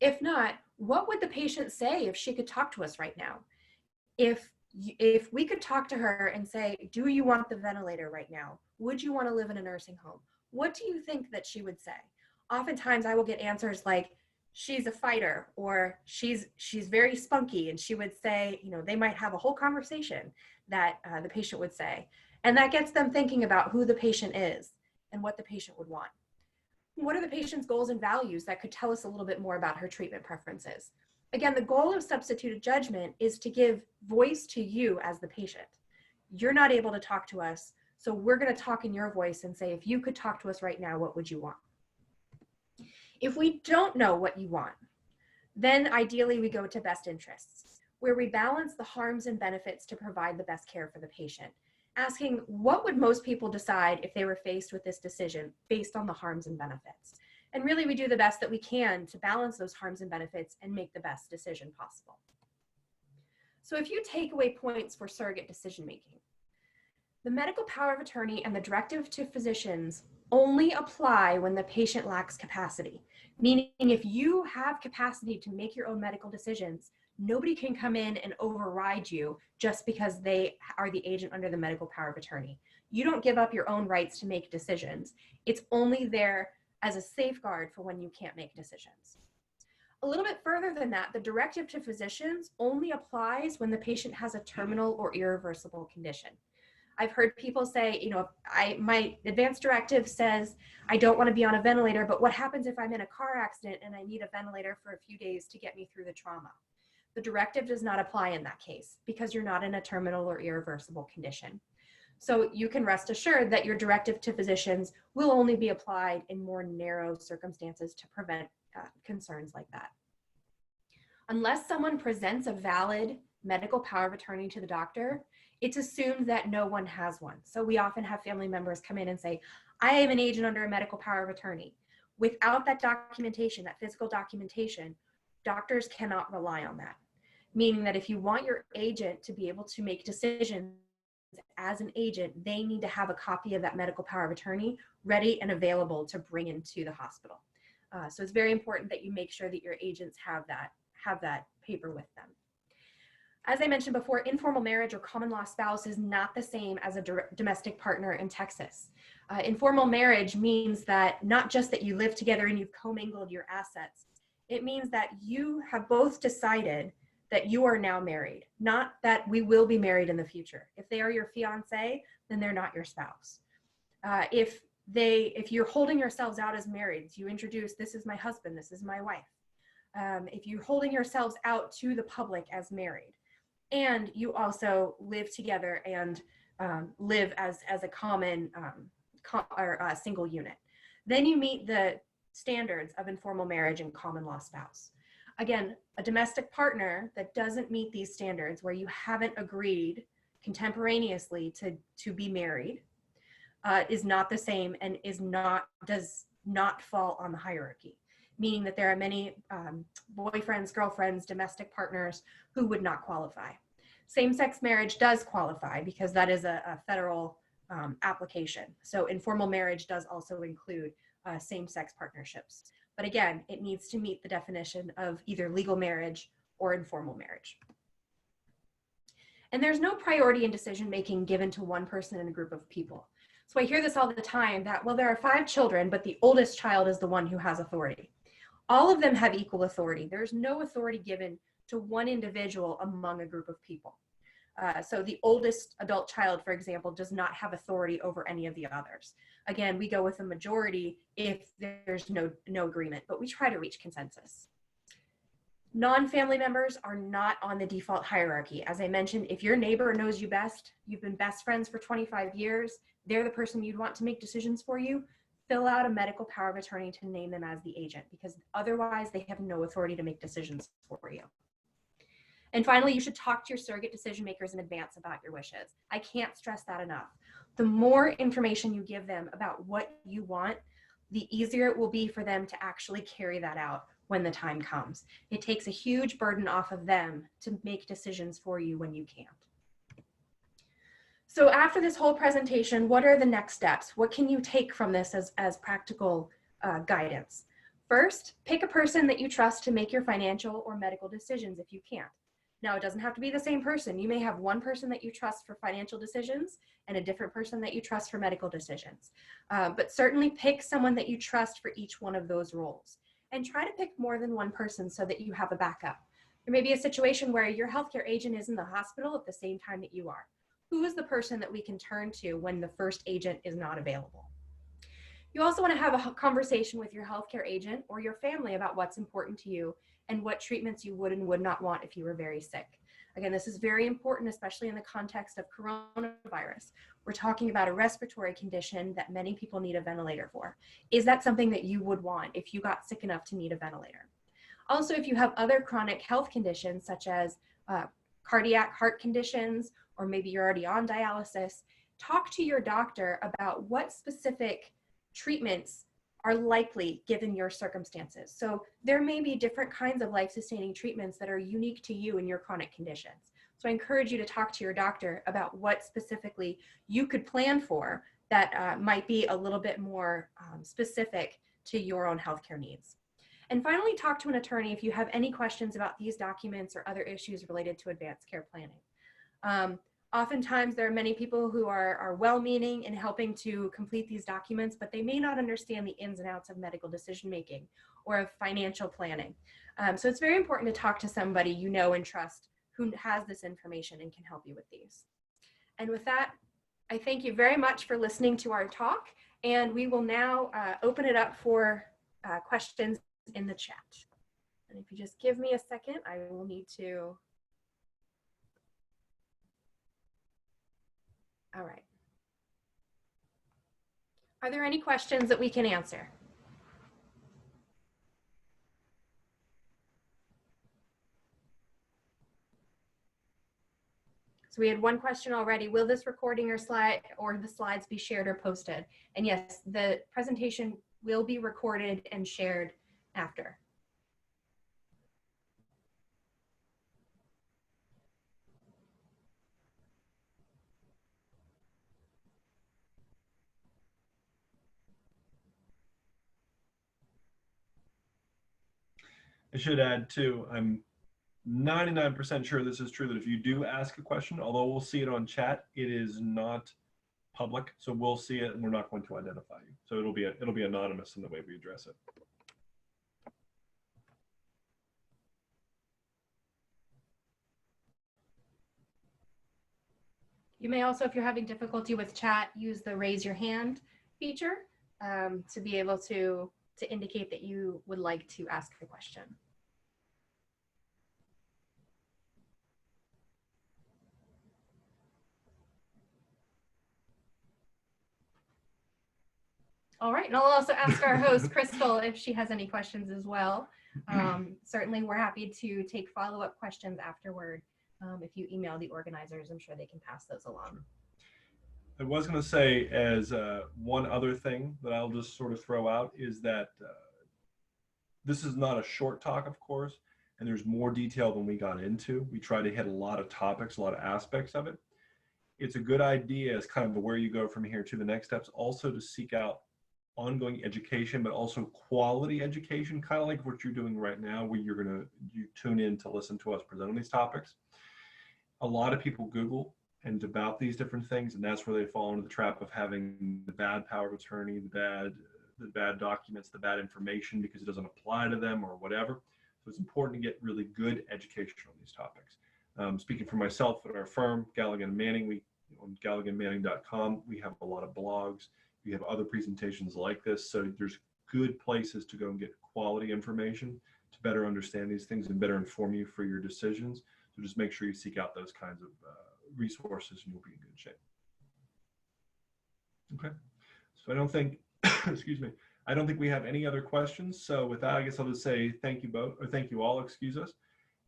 If not, what would the patient say if she could talk to us right now? If we could talk to her and say, do you want the ventilator right now? Would you want to live in a nursing home? What do you think that she would say? Oftentimes I will get answers like, she's a fighter, or she's very spunky, and she would say, you know, they might have a whole conversation that the patient would say. And that gets them thinking about who the patient is and what the patient would want. What are the patient's goals and values that could tell us a little bit more about her treatment preferences? Again, the goal of substituted judgment is to give voice to you as the patient. You're not able to talk to us, so we're going to talk in your voice and say, if you could talk to us right now, what would you want? If we don't know what you want, then ideally we go to best interests, where we balance the harms and benefits to provide the best care for the patient, asking what would most people decide if they were faced with this decision based on the harms and benefits. And really we do the best that we can to balance those harms and benefits and make the best decision possible. So a few takeaway points for surrogate decision making. The medical power of attorney and the directive to physicians only apply when the patient lacks capacity. Meaning if you have capacity to make your own medical decisions, nobody can come in and override you just because they are the agent under the medical power of attorney. You don't give up your own rights to make decisions. It's only there as a safeguard for when you can't make decisions. A little bit further than that, the directive to physicians only applies when the patient has a terminal or irreversible condition. I've heard people say, you know, my advance directive says I don't want to be on a ventilator, but what happens if I'm in a car accident and I need a ventilator for a few days to get me through the trauma? The directive does not apply in that case because you're not in a terminal or irreversible condition. So you can rest assured that your directive to physicians will only be applied in more narrow circumstances to prevent concerns like that. Unless someone presents a valid medical power of attorney to the doctor, it's assumed that no one has one. So we often have family members come in and say, I am an agent under a medical power of attorney. Without that documentation, that physical documentation, doctors cannot rely on that. Meaning that if you want your agent to be able to make decisions as an agent, they need to have a copy of that medical power of attorney ready and available to bring into the hospital. So it's very important that you make sure that your agents have that paper with them. As I mentioned before, informal marriage or common law spouse is not the same as a domestic partner in Texas. Informal marriage means that not just that you live together and you've commingled your assets, it means that you have both decided that you are now married, not that we will be married in the future. If they are your fiance, then they're not your spouse. If you're holding yourselves out as married, you introduce, this is my husband, this is my wife. If you're holding yourselves out to the public as married, and you also live together and live as a common single unit, then you meet the standards of informal marriage and common law spouse. Again, a domestic partner that doesn't meet these standards, where you haven't agreed contemporaneously to be married, is not the same and does not fall on the hierarchy, meaning that there are many boyfriends, girlfriends, domestic partners who would not qualify. Same-sex marriage does qualify because that is a federal application. So informal marriage does also include same-sex partnerships. But again, it needs to meet the definition of either legal marriage or informal marriage. And there's no priority in decision-making given to one person in a group of people. So I hear this all the time that, well, there are 5 children, but the oldest child is the one who has authority. All of them have equal authority. There's no authority given to one individual among a group of people. So the oldest adult child, for example, does not have authority over any of the others. Again, we go with a majority if there's no agreement, but we try to reach consensus. Non-family members are not on the default hierarchy. As I mentioned, if your neighbor knows you best, you've been best friends for 25 years, they're the person you'd want to make decisions for you, fill out a medical power of attorney to name them as the agent, because otherwise they have no authority to make decisions for you. And finally, you should talk to your surrogate decision makers in advance about your wishes. I can't stress that enough. The more information you give them about what you want, the easier it will be for them to actually carry that out when the time comes. It takes a huge burden off of them to make decisions for you when you can't. So after this whole presentation, what are the next steps? What can you take from this as practical guidance? First, pick a person that you trust to make your financial or medical decisions if you can't. Now, it doesn't have to be the same person. You may have one person that you trust for financial decisions and a different person that you trust for medical decisions. But certainly pick someone that you trust for each one of those roles. And try to pick more than one person so that you have a backup. There may be a situation where your healthcare agent is in the hospital at the same time that you are. Who is the person that we can turn to when the first agent is not available? You also want to have a conversation with your healthcare agent or your family about what's important to you and what treatments you would and would not want if you were very sick. Again, this is very important, especially in the context of coronavirus. We're talking about a respiratory condition that many people need a ventilator for. Is that something that you would want if you got sick enough to need a ventilator? Also, if you have other chronic health conditions, such as cardiac heart conditions, or maybe you're already on dialysis, talk to your doctor about what specific treatments are likely given your circumstances. So there may be different kinds of life-sustaining treatments that are unique to you and your chronic conditions. So I encourage you to talk to your doctor about what specifically you could plan for that might be a little bit more specific to your own healthcare needs. And finally, talk to an attorney if you have any questions about these documents or other issues related to advanced care planning. Oftentimes, there are many people who are well-meaning in helping to complete these documents, but they may not understand the ins and outs of medical decision-making or of financial planning. So it's very important to talk to somebody you know and trust who has this information and can help you with these. And with that, I thank you very much for listening to our talk, and we will now open it up for questions in the chat. And if you just give me a second, I will need to. All right. Are there any questions that we can answer? So we had one question already. Will this recording or the slides be shared or posted? And yes, the presentation will be recorded and shared after. I should add too, I'm 99% sure this is true, that if you do ask a question, although we'll see it on chat, it is not public. So we'll see it and we're not going to identify you. So it'll be anonymous in the way we address it. You may also, if you're having difficulty with chat, use the raise your hand feature to be able to indicate that you would like to ask a question. All right, and I'll also ask our host, Crystal, if she has any questions as well. Certainly, we're happy to take follow-up questions afterward. If you email the organizers, I'm sure they can pass those along. I was going to say, as one other thing that I'll just sort of throw out, is that this is not a short talk, of course, and there's more detail than we got into. We try to hit a lot of topics, a lot of aspects of it. It's a good idea as kind of where you go from here to the next steps, also to seek out ongoing education, but also quality education, kind of like what you're doing right now, where you tune in to listen to us present on these topics. A lot of people Google and about these different things, and that's where they fall into the trap of having the bad power of attorney, the bad documents, the bad information because it doesn't apply to them or whatever. So it's important to get really good education on these topics. Speaking for myself at our firm, Galligan Manning, on galliganmanning.com, we have a lot of blogs. We have other presentations like this. So there's good places to go and get quality information to better understand these things and better inform you for your decisions. So just make sure you seek out those kinds of resources and you'll be in good shape. Okay. So I don't think, excuse me, I don't think we have any other questions. So with that, I guess I'll just say thank you both, or thank you all, excuse us.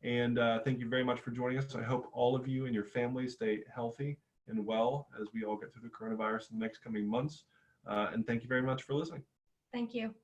And thank you very much for joining us. I hope all of you and your families stay healthy and well as we all get through the coronavirus in the next coming months. And thank you very much for listening. Thank you.